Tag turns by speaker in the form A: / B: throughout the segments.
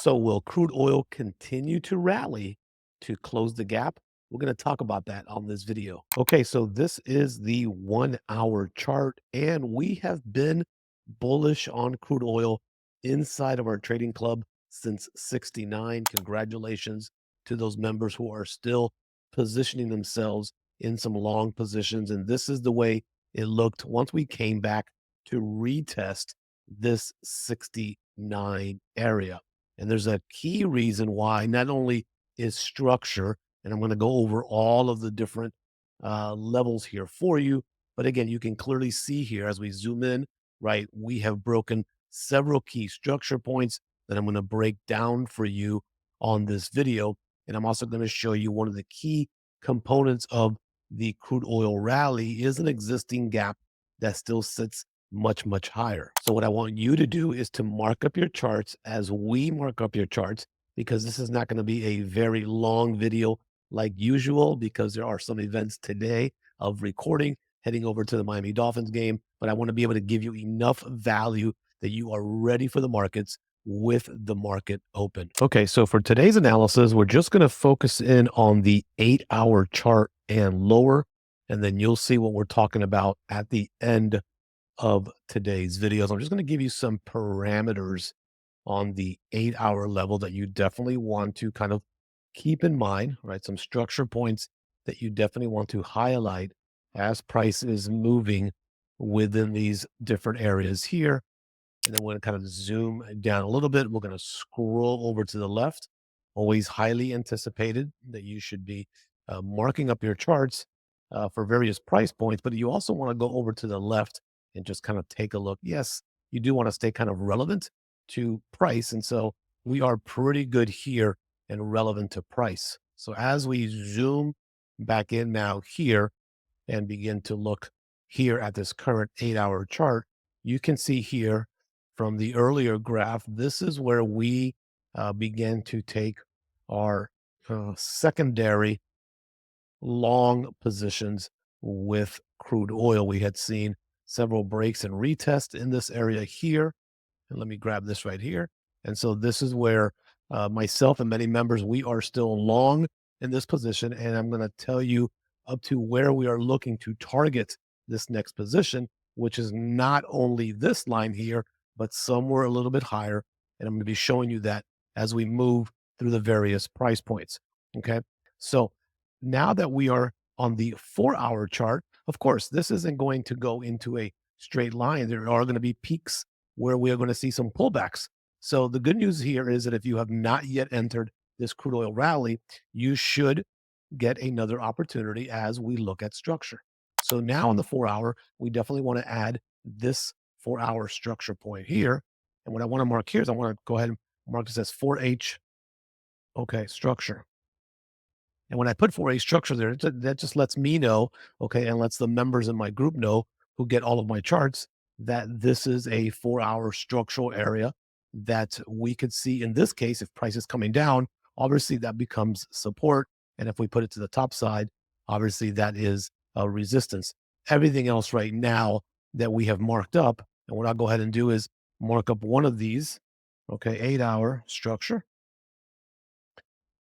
A: So will crude oil continue to rally to close the gap? We're going to talk about that on this video. Okay, so this is the 1 hour chart, and we have been bullish on crude oil inside of our trading club since 69. Congratulations to those members who are still positioning themselves in some long positions. And this is the way it looked once we came back to retest this 69 area. And there's a key reason why. Not only is structure, and I'm going to go over all of the different levels here for you, but again, you can clearly see here as we zoom in, right? We have broken several key structure points that I'm going to break down for you on this video. And I'm also going to show you one of the key components of the crude oil rally is an existing gap that still sits much higher. So what I want you to do is to mark up your charts as we mark up your charts, because this is not going to be a very long video like usual, because there are some events today of recording heading over to the Miami Dolphins game, but I want to be able to give you enough value that you are ready for the markets with the market open. Okay, so for today's analysis, we're just going to focus in on the 8 hour chart and lower, and then you'll see what we're talking about at the end of today's videos. I'm just going to give you some parameters on the 8 hour level that you definitely want to kind of keep in mind, right? Some structure points that you definitely want to highlight as price is moving within these different areas here. And then we're going to kind of zoom down a little bit. We're going to scroll over to the left. Always highly anticipated that you should be marking up your charts for various price points, but you also want to go over to the left and just kind of take a look. Yes, you do want to stay kind of relevant to price. And so we are pretty good here and relevant to price. So as we zoom back in now here and begin to look here at this current 8 hour chart, you can see here from the earlier graph, this is where we began to take our secondary long positions with crude oil. We had seen several breaks and retests in this area here. And let me grab this right here. And so this is where myself and many members, we are still long in this position. And I'm going to tell you up to where we are looking to target this next position, which is not only this line here, but somewhere a little bit higher. And I'm going to be showing you that as we move through the various price points. Okay. So now that we are on the 4 hour chart, of course, this isn't going to go into a straight line. There are going to be peaks where we are going to see some pullbacks. So the good news here is that if you have not yet entered this crude oil rally, you should get another opportunity as we look at structure. So now in the 4 hour, we definitely want to add this 4 hour structure point here. And what I want to mark here is I want to go ahead and mark this as 4H, okay, structure. And when I put 4A structure there, that just lets me know, okay, and lets the members in my group know who get all of my charts that this is a 4 hour structural area that we could see. In this case, if price is coming down, obviously that becomes support. And if we put it to the top side, obviously that is a resistance. Everything else right now that we have marked up, and what I'll go ahead and do is mark up one of these, okay, 8 hour structure.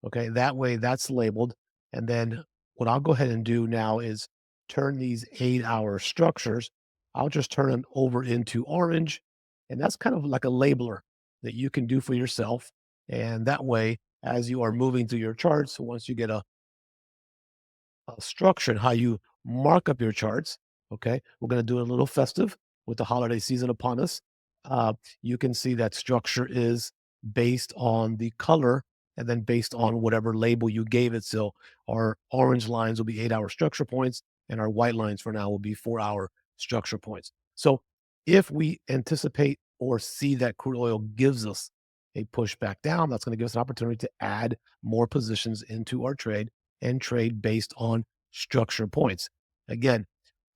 A: Okay, that way that's labeled. And then what I'll go ahead and do now is turn these 8 hour structures. I'll just turn them over into orange. And that's kind of like a labeler that you can do for yourself. And that way, as you are moving through your charts, once you get a structure and how you mark up your charts, okay, we're going to do a little festive with the holiday season upon us. You can see that structure is based on the color and then based on whatever label you gave it. So our orange lines will be 8 hour structure points, and our white lines for now will be 4 hour structure points. So if we anticipate or see that crude oil gives us a push back down, that's going to give us an opportunity to add more positions into our trade and trade based on structure points. Again,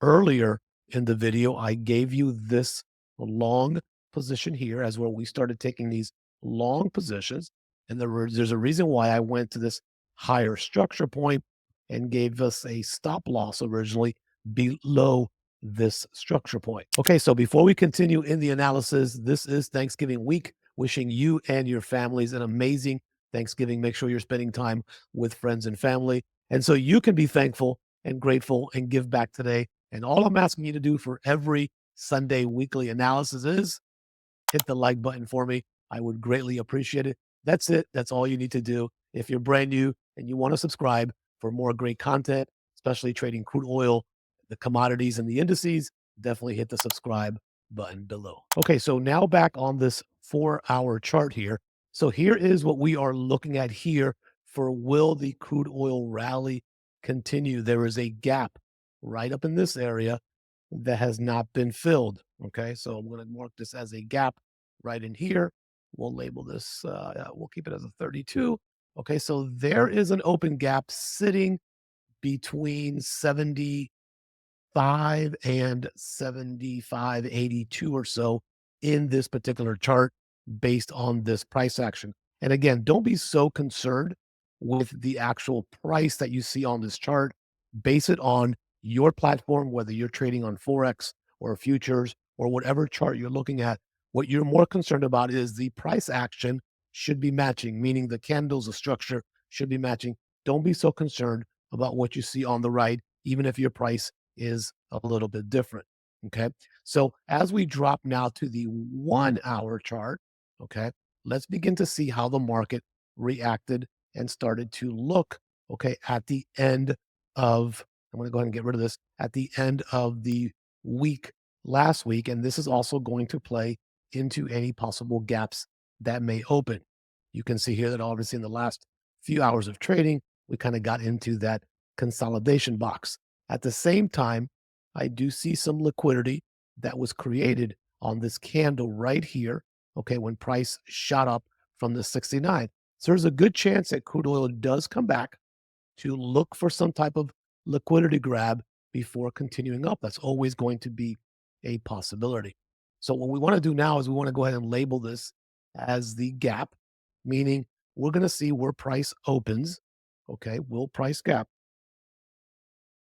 A: earlier in the video, I gave you this long position here as where we started taking these long positions. And there's a reason why I went to this higher structure point and gave us a stop loss originally below this structure point. Okay, so before we continue in the analysis, this is Thanksgiving week. Wishing you and your families an amazing Thanksgiving. Make sure you're spending time with friends and family. And so you can be thankful and grateful and give back today. And all I'm asking you to do for every Sunday weekly analysis is hit the like button for me. I would greatly appreciate it. That's it. That's all you need to do. If you're brand new and you want to subscribe for more great content, especially trading crude oil, the commodities, and the indices, definitely hit the subscribe button below. Okay, so now back on this 4-hour chart here. So here is what we are looking at here for will the crude oil rally continue? There is a gap right up in this area that has not been filled. Okay, so I'm going to mark this as a gap right in here. We'll label this, we'll keep it as a 32. Okay, so there is an open gap sitting between 75 and 75.82 or so in this particular chart based on this price action. And again, don't be so concerned with the actual price that you see on this chart. Base it on your platform, whether you're trading on Forex or futures or whatever chart you're looking at. What you're more concerned about is the price action should be matching, meaning the candles, the structure should be matching. Don't be so concerned about what you see on the right, even if your price is a little bit different. Okay. So as we drop now to the 1 hour chart, okay, let's begin to see how the market reacted and started to look, okay, at the end of, I'm going to go ahead and get rid of this, at the end of the week last week. And this is also going to play into any possible gaps that may open. You can see here that obviously in the last few hours of trading, we kind of got into that consolidation box. At the same time, I do see some liquidity that was created on this candle right here, okay, when price shot up from the 69. So there's a good chance that crude oil does come back to look for some type of liquidity grab before continuing up. That's always going to be a possibility. So what we want to do now is we want to go ahead and label this as the gap, meaning we're going to see where price opens. Okay, will price gap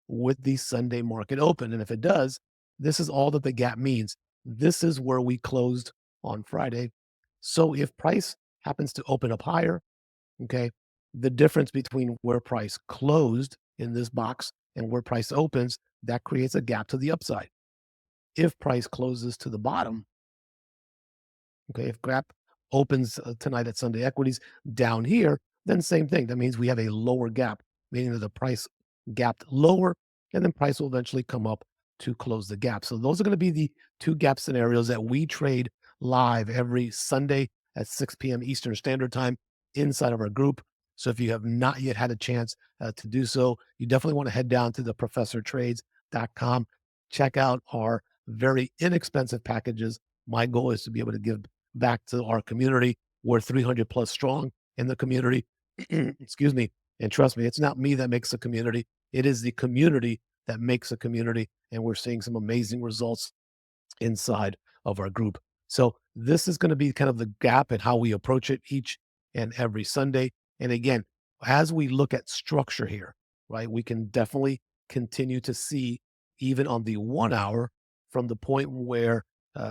A: with the Sunday market open. And if it does, this is all that the gap means. This is where we closed on Friday. So if price happens to open up higher, okay, the difference between where price closed in this box and where price opens, that creates a gap to the upside. If price closes to the bottom, okay, if gap opens tonight at Sunday equities down here, then same thing. That means we have a lower gap, meaning that the price gapped lower, and then price will eventually come up to close the gap. So those are going to be the two gap scenarios that we trade live every Sunday at 6 p.m. Eastern Standard Time inside of our group. So if you have not yet had a chance to do so, you definitely want to head down to theprofessortrades.com, check out our very inexpensive packages. My goal is to be able to give back to our community. We're 300 plus strong in the community. Excuse me. And trust me, it's not me that makes a community. It is the community that makes a community. And we're seeing some amazing results inside of our group. So this is going to be kind of the gap and how we approach it each and every Sunday. And again, as we look at structure here, right, we can definitely continue to see even on the 1 hour from the point where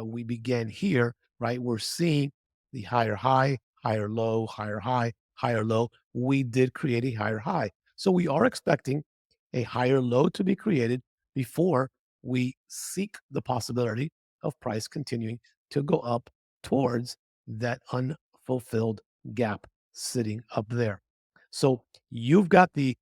A: we began here, right, we're seeing the higher high, higher low, higher high, higher low. We did create a higher high. So we are expecting a higher low to be created before we seek the possibility of price continuing to go up towards that unfulfilled gap sitting up there. So you've got the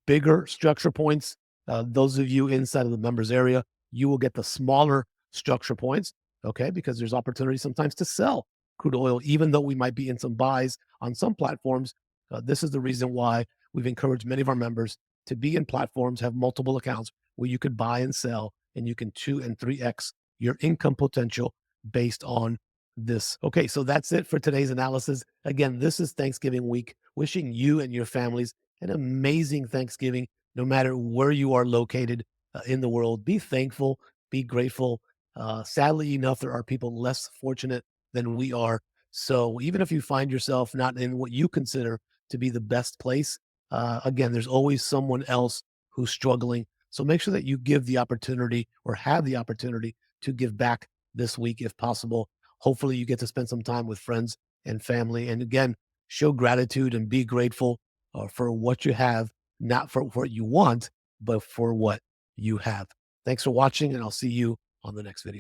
A: bigger structure points. Those of you inside of the members area, you will get the smaller structure points, okay, because there's opportunity sometimes to sell crude oil, even though we might be in some buys on some platforms. This is the reason why we've encouraged many of our members to be in platforms, have multiple accounts where you could buy and sell, and you can 2 and 3x your income potential based on this. Okay, so that's it for today's analysis. Again, this is Thanksgiving week. Wishing you and your families an amazing Thanksgiving, no matter where you are located in the world. Be thankful, be grateful. Sadly enough, there are people less fortunate than we are. So even if you find yourself not in what you consider to be the best place, again, there's always someone else who's struggling. So make sure that you give the opportunity or have the opportunity to give back this week if possible. Hopefully, you get to spend some time with friends and family. And again, show gratitude and be grateful for what you have, not for what you want, but for what you have. Thanks for watching, and I'll see you on the next video.